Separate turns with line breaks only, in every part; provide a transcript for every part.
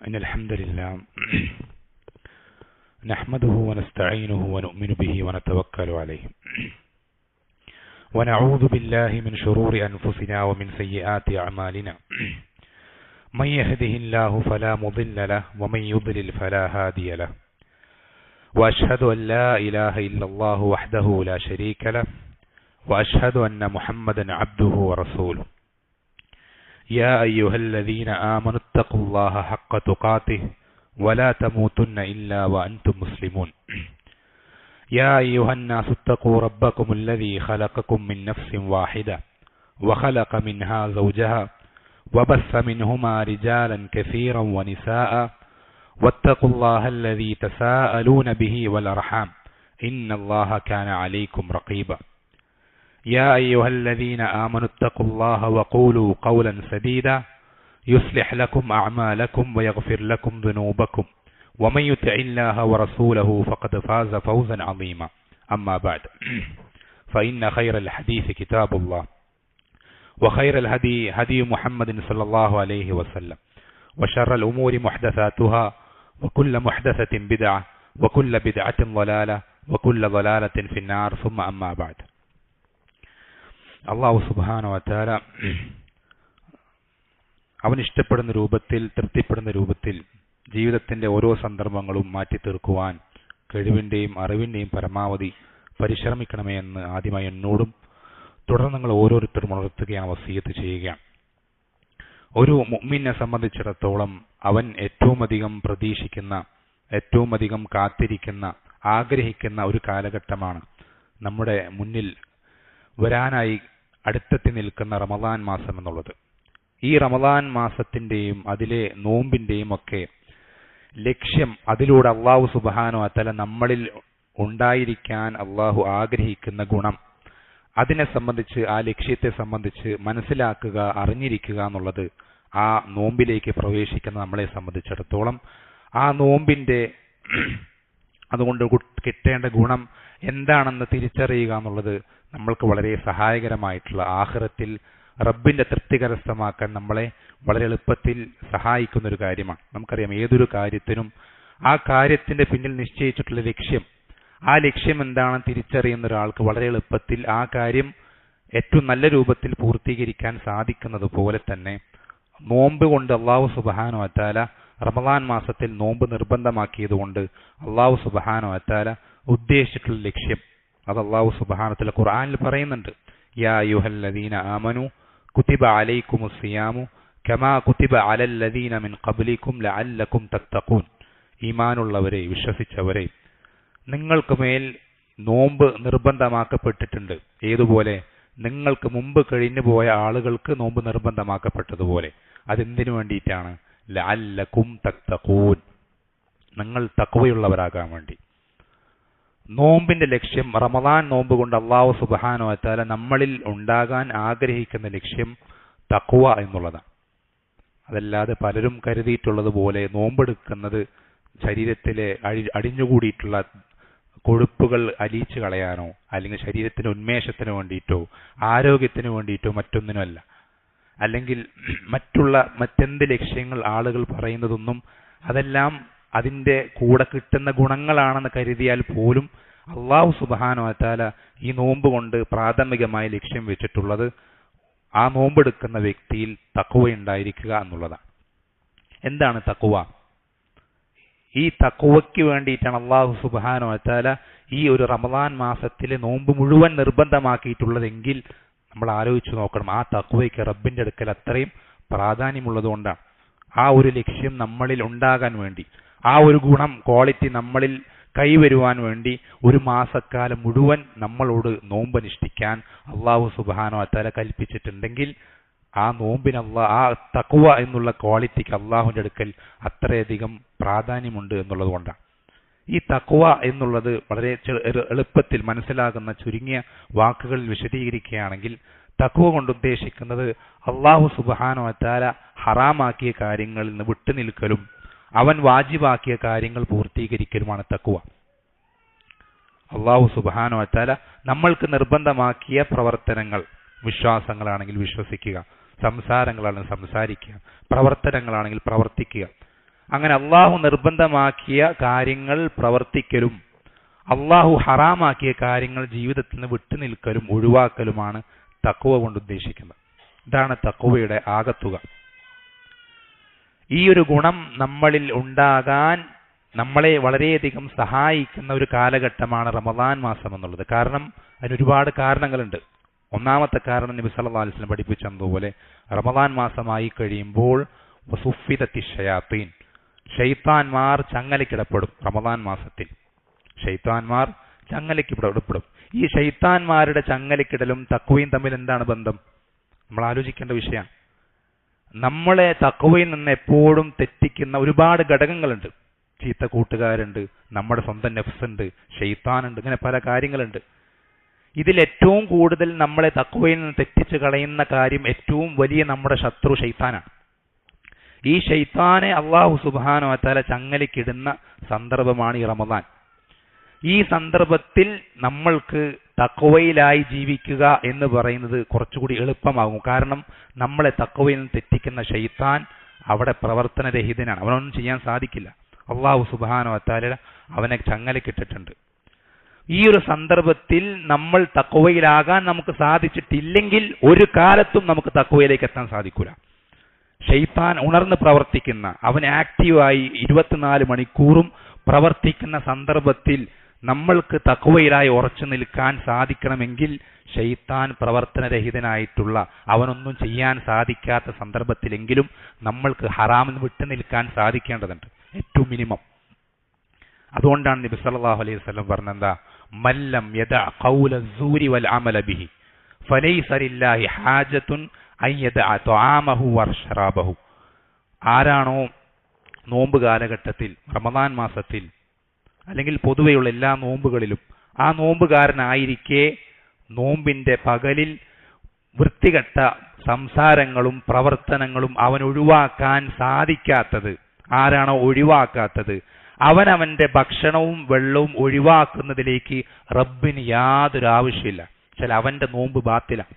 إن الحمد لله نحمده ونستعينه ونؤمن به ونتوكل عليه ونعوذ بالله من شرور أنفسنا ومن سيئات أعمالنا من يهده الله فلا مضل له ومن يضلل فلا هادي له وأشهد أن لا إله إلا الله وحده لا شريك له وأشهد أن محمدا عبده ورسوله يا أيها الذين آمنوا اتقوا الله حق تقاته ولا تموتن إلا وأنتم مسلمون يا أيها الناس اتقوا ربكم الذي خلقكم من نفس واحدة وخلق منها زوجها وبث منهما رجالا كثيرا ونساء واتقوا الله الذي تساءلون به والأرحام إن الله كان عليكم رقيبا يا أيها الذين آمنوا اتقوا الله وقولوا قولا سديدا يصلح لكم أعمالكم ويغفر لكم ذنوبكم ومن يطع الله ورسوله فقد فاز فوزا عظيما أما بعد فإن خير الحديث كتاب الله وخير الهدي هدي محمد صلى الله عليه وسلم وشر الأمور محدثاتها وكل محدثة بدعة وكل بدعة ضلالة وكل ضلالة في النار ثم أما بعد. അല്ലാഹു സുബ്ഹാനഹു വ തആല അവൻ ഇഷ്ടപ്പെടുന്ന രൂപത്തിൽ തൃപ്തിപ്പെടുന്ന രൂപത്തിൽ ജീവിതത്തിന്റെ ഓരോ സന്ദർഭങ്ങളും മാറ്റി തീർക്കുവാൻ കഴിവിന്റെയും അറിവിന്റെയും പരമാവധി പരിശ്രമിക്കണമേ എന്ന് ആദ്യമായി എന്നോടും തുടർന്ന് നിങ്ങൾ ഓരോരുത്തരും ഉണർത്തുകയാണ്, വസിയത്ത് ചെയ്യുകയാണ്. ഒരു മുഅ്മിനെ സംബന്ധിച്ചിടത്തോളം അവൻ ഏറ്റവും അധികം പ്രതീക്ഷിക്കുന്ന, ഏറ്റവും അധികം കാത്തിരിക്കുന്ന, ആഗ്രഹിക്കുന്ന ഒരു കാലഘട്ടമാണ് നമ്മുടെ മുന്നിൽ വരാനായി അടുത്തെത്തി നിൽക്കുന്ന റമദാൻ മാസം എന്നുള്ളത്. ഈ റമദാൻ മാസത്തിന്റെയും അതിലെ നോമ്പിന്റെയും ഒക്കെ ലക്ഷ്യം, അതിലൂടെ അല്ലാഹു സുബ്ഹാനഹു വ തആല നമ്മളിൽ ഉണ്ടായിരിക്കാൻ അല്ലാഹു ആഗ്രഹിക്കുന്ന ഗുണം, അതിനെ സംബന്ധിച്ച്, ആ ലക്ഷ്യത്തെ സംബന്ധിച്ച് മനസ്സിലാക്കുക, അറിഞ്ഞിരിക്കുക എന്നുള്ളത് ആ നോമ്പിലേക്ക് പ്രവേശിക്കുന്ന നമ്മളെ സംബന്ധിച്ചിടത്തോളം ആ നോമ്പിന്റെ അതുകൊണ്ട് കിട്ടേണ്ട ഗുണം എന്താണെന്ന് തിരിച്ചറിയുക എന്നുള്ളത് നമ്മൾക്ക് വളരെ സഹായകരമായിട്ടുള്ള, ആഖിറത്തിൽ റബ്ബിന്റെ തൃപ്തി കരസ്ഥമാക്കാൻ നമ്മളെ വളരെ എളുപ്പത്തിൽ സഹായിക്കുന്ന ഒരു കാര്യമാണ്. നമുക്കറിയാം, ഏതൊരു കാര്യത്തിനും ആ കാര്യത്തിന്റെ പിന്നിൽ നിശ്ചയിച്ചിട്ടുള്ള ലക്ഷ്യം, ആ ലക്ഷ്യം എന്താണെന്ന് തിരിച്ചറിയുന്ന ഒരാൾക്ക് വളരെ എളുപ്പത്തിൽ ആ കാര്യം ഏറ്റവും നല്ല രൂപത്തിൽ പൂർത്തീകരിക്കാൻ സാധിക്കുന്നത് പോലെ തന്നെ നോമ്പ് കൊണ്ട് അല്ലാഹു സുബ്ഹാനഹു വ തആല റമദാൻ മാസത്തിൽ നോമ്പ് നിർബന്ധമാക്കിയതുകൊണ്ട് അല്ലാഹു സുബ്ഹാനഹു വ തആല ഉദ്ദേശിച്ചിട്ടുള്ള ലക്ഷ്യം അത് അല്ലാഹു സുബ്ഹാനഹു വ തആല ഖുർആനിൽ പറയുന്നുണ്ട്. യാ അയ്യുഹല്ലദീന ആമനു കുതിബ അലൈക്കുമുസ് സിയാമു കമാ കുതിബ അലൽ ലദീന മിൻ ഖബ്ലിക്കും ലഅല്ലക്കും തത്തഖൂൻ. ഈമാനുള്ളവരെ, വിശ്വസിച്ചവരെ, നിങ്ങൾക്ക് മേൽ നോമ്പ് നിർബന്ധമാക്കപ്പെട്ടിട്ടുണ്ട്. ഏതുപോലെ? നിങ്ങൾക്ക് മുമ്പ് കഴിഞ്ഞു പോയ ആളുകൾക്ക് നോമ്പ് നിർബന്ധമാക്കപ്പെട്ടതുപോലെ. അതെന്തിനു വേണ്ടിയിട്ടാണ്? ലഅല്ലക്കും തത്തഖൂൻ, നിങ്ങൾ തഖ്വയുള്ളവരാകാൻ വേണ്ടി. നോമ്പിന്റെ ലക്ഷ്യം, റമദാൻ നോമ്പ് കൊണ്ട് അല്ലാഹു സുബ്ഹാനഹു വ തആല നമ്മളിൽ ഉണ്ടാകാൻ ആഗ്രഹിക്കുന്ന ലക്ഷ്യം തഖ്വ എന്നുള്ളതാണ്. അതല്ലാതെ പലരും കരുതിയിട്ടുള്ളതുപോലെ നോമ്പെടുക്കുന്നത് ശരീരത്തിലെ അടിഞ്ഞുകൂടിയിട്ടുള്ള കൊഴുപ്പുകൾ അലിയിച്ചു കളയാനോ അല്ലെങ്കിൽ ശരീരത്തിന് ഉന്മേഷത്തിന് വേണ്ടിയിട്ടോ ആരോഗ്യത്തിന് വേണ്ടിയിട്ടോ മറ്റൊന്നിനുമല്ല. അല്ലെങ്കിൽ മറ്റെന്ത് ലക്ഷ്യങ്ങൾ ആളുകൾ പറയുന്നതൊന്നും അതെല്ലാം അതിന്റെ കൂടെ കിട്ടുന്ന ഗുണങ്ങളാണെന്ന് കരുതിയാൽ പോലും അല്ലാഹു സുബ്ഹാനഹു വ തആല ഈ നോമ്പ് കൊണ്ട് പ്രാഥമികമായി ലക്ഷ്യം വെച്ചിട്ടുള്ളത് ആ നോമ്പെടുക്കുന്ന വ്യക്തിയിൽ തഖ്വ ഉണ്ടായിരിക്കുക എന്നുള്ളതാണ്. എന്താണ് തഖ്വ? ഈ തഖ്വയ്ക്ക് വേണ്ടിയിട്ടാണ് അല്ലാഹു സുബ്ഹാനഹു വ തആല ഈ ഒരു റമദാൻ മാസത്തിലെ നോമ്പ് മുഴുവൻ നിർബന്ധമാക്കിയിട്ടുള്ളതെങ്കിൽ നമ്മൾ ആലോചിച്ചു നോക്കണം, ആ തഖ്വയ്ക്ക് റബ്ബിന്റെ അടുക്കൽ അത്രയും പ്രാധാന്യമുള്ളതുകൊണ്ടാണ്. ആ ഒരു ലക്ഷ്യം നമ്മളിൽ ഉണ്ടാകാൻ വേണ്ടി, ആ ഒരു ഗുണം, ക്വാളിറ്റി നമ്മളിൽ കൈവരുവാൻ വേണ്ടി ഒരു മാസക്കാലം മുഴുവൻ നമ്മളോട് നോമ്പ് അനുഷ്ഠിക്കാൻ അല്ലാഹു സുബ്ഹാനഹു വ തആല കൽപ്പിച്ചിട്ടുണ്ടെങ്കിൽ ആ നോമ്പിന് ആ തഖ്വ എന്നുള്ള ക്വാളിറ്റിക്ക് അല്ലാഹുവിന്റെ അടുക്കൽ അത്രയധികം പ്രാധാന്യമുണ്ട് എന്നുള്ളത് കൊണ്ടാണ്. ഈ തഖ്വ എന്നുള്ളത് വളരെ എളുപ്പത്തിൽ മനസ്സിലാകുന്ന ചുരുങ്ങിയ വാക്കുകളിൽ വിശദീകരിക്കുകയാണെങ്കിൽ തഖ്വ കൊണ്ട് ഉദ്ദേശിക്കുന്നത് അല്ലാഹു സുബ്ഹാനഹു വ തആല ഹറാമാക്കിയ കാര്യങ്ങളിൽ നിന്ന് വിട്ടുനിൽക്കലും അവൻ വാജിബാക്കിയ കാര്യങ്ങൾ പൂർത്തീകരിക്കലുമാണ് തഖ്വ. അല്ലാഹു സുബ്ഹാനഹു വ തആല നമ്മൾക്ക് നിർബന്ധമാക്കിയ പ്രവർത്തനങ്ങൾ, വിശ്വാസങ്ങളാണെങ്കിൽ വിശ്വസിക്കുക, സംസാരങ്ങളാണെങ്കിൽ സംസാരിക്കുക, പ്രവർത്തനങ്ങളാണെങ്കിൽ പ്രവർത്തിക്കുക. അങ്ങനെ അള്ളാഹു നിർബന്ധമാക്കിയ കാര്യങ്ങൾ പ്രവർത്തിക്കലും അള്ളാഹു ഹറാമാക്കിയ കാര്യങ്ങൾ ജീവിതത്തിൽ നിന്ന് വിട്ടുനിൽക്കലും ഒഴിവാക്കലുമാണ് തഖ്വ കൊണ്ട് ഉദ്ദേശിക്കുന്നത്. ഇതാണ് തഖ്വയുടെ ആകത്തുക. ഈ ഒരു ഗുണം നമ്മളിൽ ഉണ്ടാകാൻ നമ്മളെ വളരെയധികം സഹായിക്കുന്ന ഒരു കാലഘട്ടമാണ് റമദാൻ മാസം എന്നുള്ളത്. കാരണം അതിന് ഒരുപാട് കാരണങ്ങളുണ്ട്. ഒന്നാമത്തെ കാരണം നബി സല്ലല്ലാഹു അലൈഹി വസല്ലം പഠിപ്പിച്ചതുപോലെ റമദാൻ മാസമായി കഴിയുമ്പോൾ വസുഫിദത്തി ശയാത്തീൻ, ശൈത്താൻമാർ ചങ്ങലക്കിടപ്പെടും. റമദാൻ മാസത്തിൽ ശൈത്താൻമാർ ചങ്ങലക്കിടപ്പെടും. ഈ ശൈത്താൻമാരുടെ ചങ്ങലക്കിടലും തഖ്വയും തമ്മിൽ എന്താണ് ബന്ധം? നമ്മൾ ആലോചിക്കേണ്ട വിഷയമാണ്. നമ്മളെ തഖ്വയിൽ നിന്ന് എപ്പോഴും തെറ്റിക്കുന്ന ഒരുപാട് ഘടകങ്ങളുണ്ട്. ചീത്ത കൂട്ടുകാരുണ്ട്, നമ്മുടെ സ്വന്തം നഫ്സുണ്ട്, ശൈത്താനുണ്ട്, ഇങ്ങനെ പല കാര്യങ്ങളുണ്ട്. ഇതിൽ ഏറ്റവും കൂടുതൽ നമ്മളെ തഖ്വയിൽ നിന്ന് തെറ്റിച്ച് കളയുന്ന കാര്യം ഏറ്റവും വലിയ നമ്മുടെ ശത്രു ശൈത്താനാണ്. ഈ ശൈത്താനെ അല്ലാഹു സുബ്ഹാനഹു വ തആല ചങ്ങലക്കിടുന്ന സന്ദർഭമാണ് ഈ റമദാൻ. ഈ സന്ദർഭത്തിൽ നമ്മൾക്ക് തഖ്വയിലായി ജീവിക്കുക എന്ന് പറയുന്നത് കുറച്ചുകൂടി എളുപ്പമാകും. കാരണം നമ്മളെ തഖ്വയിൽ നിന്ന് തെറ്റിക്കുന്ന ശൈത്താൻ അവിടെ പ്രവർത്തനരഹിതനാണ്, അവനൊന്നും ചെയ്യാൻ സാധിക്കില്ല. അല്ലാഹു സുബ്ഹാനഹു വ തആല അവനെ ചങ്ങലക്കിട്ടിട്ടുണ്ട്. ഈ ഒരു സന്ദർഭത്തിൽ നമ്മൾ തഖ്വയിലാകാൻ നമുക്ക് സാധിച്ചിട്ടില്ലെങ്കിൽ ഒരു കാലത്തും നമുക്ക് തഖ്വയിലേക്ക് എത്താൻ സാധിക്കില്ല. ശൈത്താൻ ഉണർന്ന് പ്രവർത്തിക്കുന്ന, അവൻ ആക്റ്റീവായി 24 മണിക്കൂറും പ്രവർത്തിക്കുന്ന സന്ദർഭത്തിൽ നമ്മൾക്ക് തഖ്വയിലായി ഉറച്ചു നിൽക്കാൻ സാധിക്കണമെങ്കിൽ ശൈത്താൻ പ്രവർത്തനരഹിതനായിട്ടുള്ള, അവനൊന്നും ചെയ്യാൻ സാധിക്കാത്ത സന്ദർഭത്തിലെങ്കിലും നമ്മൾക്ക് ഹറാമിൽ വിട്ടു നിൽക്കാൻ സാധിക്കേണ്ടതുണ്ട്, ഏറ്റവും മിനിമം. അതുകൊണ്ടാണ് നബി സല്ലല്ലാഹു അലൈഹി വസല്ലം പറഞ്ഞെന്താ, മല്ലം യദഅ ഖൗല സൂരി വൽ അമല ബിഹി ഫലൈസ ലില്ലാഹി ഹാജത്തുൻ അൻ യദഅ തആമഹു വശറാബഹു. ആരാണോ നോമ്പ് കാലഘട്ടത്തിൽ, റമദാൻ മാസത്തിൽ അല്ലെങ്കിൽ പൊതുവെയുള്ള എല്ലാ നോമ്പുകളിലും ആ നോമ്പുകാരനായിരിക്കെ നോമ്പിന്റെ പകലിൽ വൃത്തികെട്ട സംസാരങ്ങളും പ്രവർത്തനങ്ങളും അവൻ ഒഴിവാക്കാൻ സാധിക്കാത്തത്, ആരാണോ ഒഴിവാക്കാത്തത്, അവനവന്റെ ഭക്ഷണവും വെള്ളവും ഒഴിവാക്കുന്നതിലേക്ക് റബ്ബിന് യാതൊരു ആവശ്യമില്ല. ചില അവന്റെ നോമ്പ് ബാത്തിലാണ്.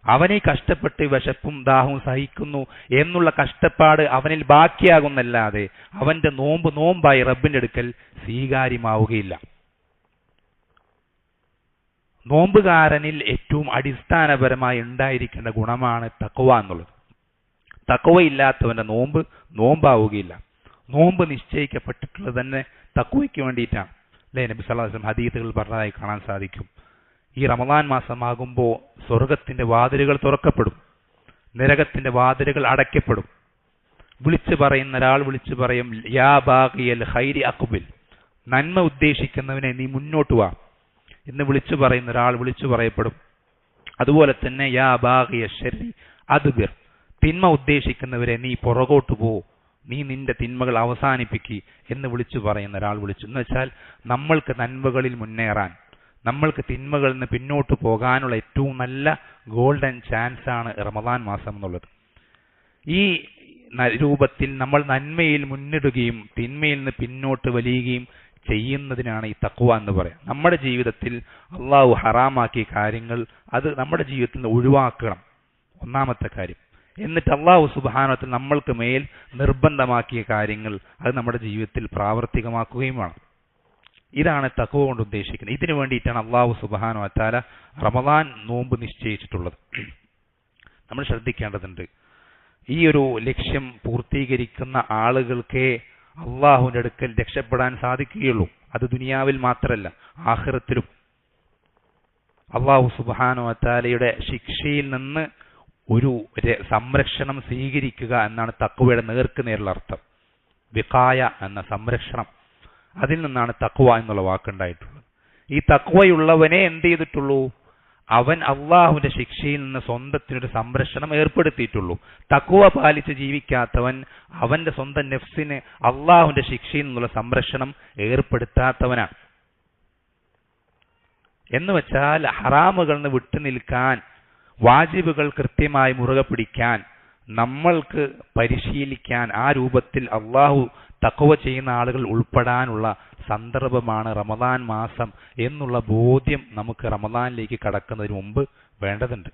അവനെ കഷ്ടപ്പെട്ട് വിശപ്പും ദാഹവും സഹിക്കുന്നു എന്നുള്ള കഷ്ടപ്പാട് അവനിൽ ബാക്കിയാകുന്നല്ലാതെ അവന്റെ നോമ്പ് നോമ്പായി റബ്ബിന്റെ അടുക്കൽ സ്വീകാര്യമാവുകയില്ല. നോമ്പുകാരനിൽ ഏറ്റവും അടിസ്ഥാനപരമായി ഉണ്ടായിരിക്കേണ്ട ഗുണമാണ് തഖ്വ എന്നുള്ളത്. തഖ്വ ഇല്ലാത്തവന്റെ നോമ്പ് നോമ്പാവുകയില്ല. നോമ്പ് നിശ്ചയിക്കപ്പെട്ടിട്ടുള്ളത് തന്നെ തഖ്വയ്ക്ക് വേണ്ടിയിട്ടാണ്. അല്ലേ? നബി സല്ലല്ലാഹു അലൈഹി വസല്ലം ഹദീസുകൾ പറഞ്ഞതായി കാണാൻ സാധിക്കും. ഈ റമദാൻ മാസമാകുമ്പോൾ സ്വർഗത്തിന്റെ വാതിലുകൾ തുറക്കപ്പെടും, നരകത്തിന്റെ വാതിലുകൾ അടയ്ക്കപ്പെടും. വിളിച്ചു പറയുന്ന ഒരാൾ വിളിച്ചു പറയും, യാ ബാഗിയൽ ഖൈരി അഖ്ബിൽ, നന്മ ഉദ്ദേശിക്കുന്നവനെ നീ മുന്നോട്ട് വാ എന്ന് വിളിച്ചു പറയുന്ന ഒരാൾ വിളിച്ചു പറയപ്പെടും. അതുപോലെ തന്നെ യാ ബാഗിയ ശർരി അദ്ബിർ, തിന്മ ഉദ്ദേശിക്കുന്നവരെ നീ പുറകോട്ട് പോ, നീ നിന്റെ തിന്മകൾ അവസാനിപ്പിക്കുക എന്ന് വിളിച്ചു പറയുന്ന ഒരാൾ വിളിച്ചു. എന്ന് വെച്ചാൽ നമ്മൾക്ക് നന്മകളിൽ മുന്നേറാൻ, നമ്മൾക്ക് തിന്മകളിൽ നിന്ന് പിന്നോട്ട് പോകാനുള്ള ഏറ്റവും നല്ല ഗോൾഡൻ ചാൻസ് ആണ് റമദാൻ മാസം എന്നുള്ളത്. ഈ രൂപത്തിൽ നമ്മൾ നന്മയിൽ മുന്നിടുകയും തിന്മയിൽ നിന്ന് പിന്നോട്ട് വലിയുകയും ചെയ്യുന്നതിനാണ് ഈ തഖ്വ എന്ന് പറയാം. നമ്മുടെ ജീവിതത്തിൽ അള്ളാഹു ഹറാമാക്കിയ കാര്യങ്ങൾ അത് നമ്മുടെ ജീവിതത്തിൽ നിന്ന് ഒഴിവാക്കണം, ഒന്നാമത്തെ കാര്യം. എന്നിട്ട് അള്ളാഹു സുബ്ഹാനഹു വ തആല നമ്മൾക്ക് മേൽ നിർബന്ധമാക്കിയ കാര്യങ്ങൾ അത് നമ്മുടെ ജീവിതത്തിൽ പ്രാവർത്തികമാക്കുകയും വേണം. ഇതാണ് തഖ്വ കൊണ്ട് ഉദ്ദേശിക്കുന്നത്. ഇതിനു വേണ്ടിയിട്ടാണ് അള്ളാഹു സുബ്ഹാനഹു വ തആല റമദാൻ നോമ്പ് നിശ്ചയിച്ചിട്ടുള്ളത്. നമ്മൾ ശ്രദ്ധിക്കേണ്ടതുണ്ട്. ഈ ഒരു ലക്ഷ്യം പൂർത്തീകരിക്കുന്ന ആളുകൾക്കേ അള്ളാഹുവിന്റെ അടുക്കൽ രക്ഷപ്പെടാൻ സാധിക്കുകയുള്ളൂ. അത് ദുനിയാവിൽ മാത്രമല്ല, ആഖിറത്തിലും. അള്ളാഹു സുബ്ഹാനഹു വ തആലയുടെ ശിക്ഷയിൽ നിന്ന് ഒരു സംരക്ഷണം സ്വീകരിക്കുക എന്നാണ് തഖ്വയുടെ നേർക്കുനേരുള്ള അർത്ഥം. വിഖായ എന്ന സംരക്ഷണം, അതിൽ നിന്നാണ് തഖ്വ എന്നുള്ള വാക്കുണ്ടായിട്ടുള്ളത്. ഈ തഖ്വയുള്ളവനെ എന്ത് ചെയ്തിട്ടുള്ളൂ? അവൻ അള്ളാഹുവിന്റെ ശിക്ഷയിൽ നിന്ന് സ്വന്തത്തിനൊരു സംരക്ഷണം ഏർപ്പെടുത്തിയിട്ടുള്ളൂ. തഖ്വ പാലിച്ച് ജീവിക്കാത്തവൻ അവന്റെ സ്വന്തം നഫ്സിന് അള്ളാഹുവിന്റെ ശിക്ഷയിൽ നിന്നുള്ള സംരക്ഷണം ഏർപ്പെടുത്താത്തവനാണ്. എന്ന് വെച്ചാൽ ഹറാമുകളിൽ നിന്ന് വിട്ടു നിൽക്കാൻ, വാജിബുകൾ കൃത്യമായി മുറുകെ പിടിക്കാൻ നമ്മൾക്ക് പരിശീലിക്കാൻ, ആ രൂപത്തിൽ അള്ളാഹു തഖ്വ ചെയ്യുന്ന ആളുകൾ ഉൾപ്പെടാനുള്ള സന്ദർഭമാണ് റമദാൻ മാസം എന്നുള്ള ബോധ്യം നമുക്ക് റമദാനിലേക്ക് കടക്കുന്നതിന് മുമ്പ് വേണ്ടതുണ്ട്.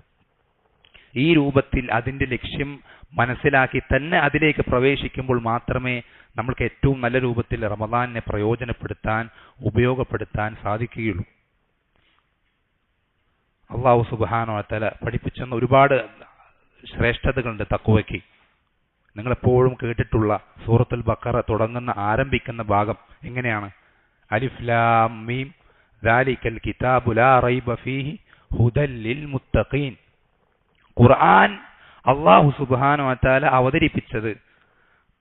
ഈ രൂപത്തിൽ അതിന്റെ ലക്ഷ്യം മനസ്സിലാക്കി തന്നെ അതിലേക്ക് പ്രവേശിക്കുമ്പോൾ മാത്രമേ നമ്മൾക്ക് ഏറ്റവും നല്ല രൂപത്തിൽ റമദാനിനെ പ്രയോജനപ്പെടുത്താൻ, ഉപയോഗപ്പെടുത്താൻ സാധിക്കുകയുള്ളൂ. അല്ലാഹു സുബ്ഹാനഹു വ തആല പഠിപ്പിച്ചെന്ന ഒരുപാട് ശ്രേഷ്ഠതകളുണ്ട് തഖ്വയ്ക്ക്. നിങ്ങളെപ്പോഴും കേട്ടിട്ടുള്ള സൂറത്തുൽ ബഖറ തുടങ്ങുന്ന ആരംഭിക്കുന്ന ഭാഗം എങ്ങനെയാണ്? അലിഫ് ലാം മീം ദാലികൽ കിതാബു ലാ റൈബ ഫീഹി ഹുദൽ ലിൽ മുത്തഖീൻ. ഖുർആൻ അല്ലാഹു സുബ്ഹാനഹു വ തആല അവതരിപ്പിച്ചത്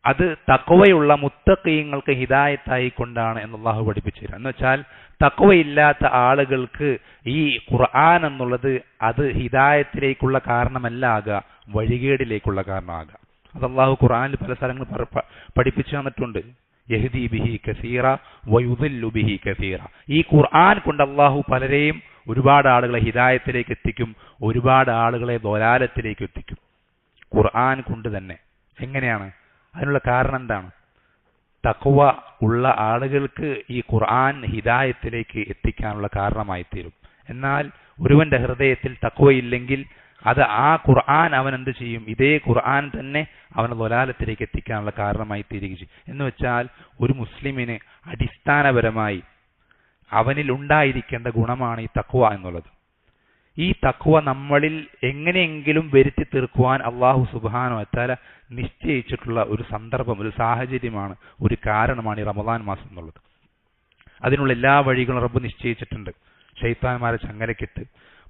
അത് തഖ്വയുള്ള മുത്തഖീങ്ങൾക്ക് ഹിദായത്തായി കൊണ്ടാണ് എന്ന് അല്ലാഹു പഠിപ്പിച്ചിരുന്നു. എന്ന് വെച്ചാൽ തഖ്വയില്ലാത്ത ആളുകൾക്ക് ഈ ഖുർആൻ എന്നുള്ളത് അത് ഹിദായത്തിലേക്കുള്ള കാരണമല്ല ആകുക, വഴികേടിലേക്കുള്ള കാരണമാകുക. അത് അല്ലാഹു ഖുർആനിൽ പല സ്ഥലങ്ങൾ പഠിപ്പിച്ചു തന്നിട്ടുണ്ട്. യഹ്ദി ബിഹി കസീറ വയുദില്ലു ബിഹി കസീറ. ഈ ഖുർആൻ കൊണ്ട് അല്ലാഹു പലരെയും, ഒരുപാട് ആളുകളെ ഹിദായത്തിലേക്ക് എത്തിക്കും, ഒരുപാട് ആളുകളെ ദലാലത്തിലേക്ക് എത്തിക്കും. ഖുർആൻ കൊണ്ട് തന്നെ. എങ്ങനെയാണ്? അതിനുള്ള കാരണം എന്താണ്? തഖ്വ ഉള്ള ആളുകൾക്ക് ഈ ഖുർആൻ ഹിദായത്തിലേക്ക് എത്തിക്കാനുള്ള കാരണമായി തീരും. എന്നാൽ ഒരുവന്റെ ഹൃദയത്തിൽ തഖ്വയില്ലെങ്കിൽ അത് ആ ഖുർആൻ അവൻ എന്ത് ചെയ്യും? ഇതേ ഖുർആൻ തന്നെ അവനെ ദലാലത്തിലേക്ക് എത്തിക്കാനുള്ള കാരണമായി തീരുകയും ചെയ്യും. എന്ന് വെച്ചാൽ ഒരു മുസ്ലിമിന് അടിസ്ഥാനപരമായി അവനിൽ ഉണ്ടായിരിക്കേണ്ട ഗുണമാണ് ഈ തഖ്വ എന്നുള്ളത്. ഈ തഖ്വ നമ്മളിൽ എങ്ങനെയെങ്കിലും വരുത്തി തീർക്കുവാൻ അല്ലാഹു സുബ്ഹാനഹു വ തആല നിശ്ചയിച്ചിട്ടുള്ള ഒരു സന്ദർഭം, ഒരു സാഹചര്യമാണ്, ഒരു കാരണമാണ് ഈ റമദാൻ മാസം എന്നുള്ളത്. അതിനുള്ള എല്ലാ വഴികളും റബ്ബ് നിശ്ചയിച്ചിട്ടുണ്ട്. ശൈത്താന്മാരെ ചങ്ങലക്കിട്ട്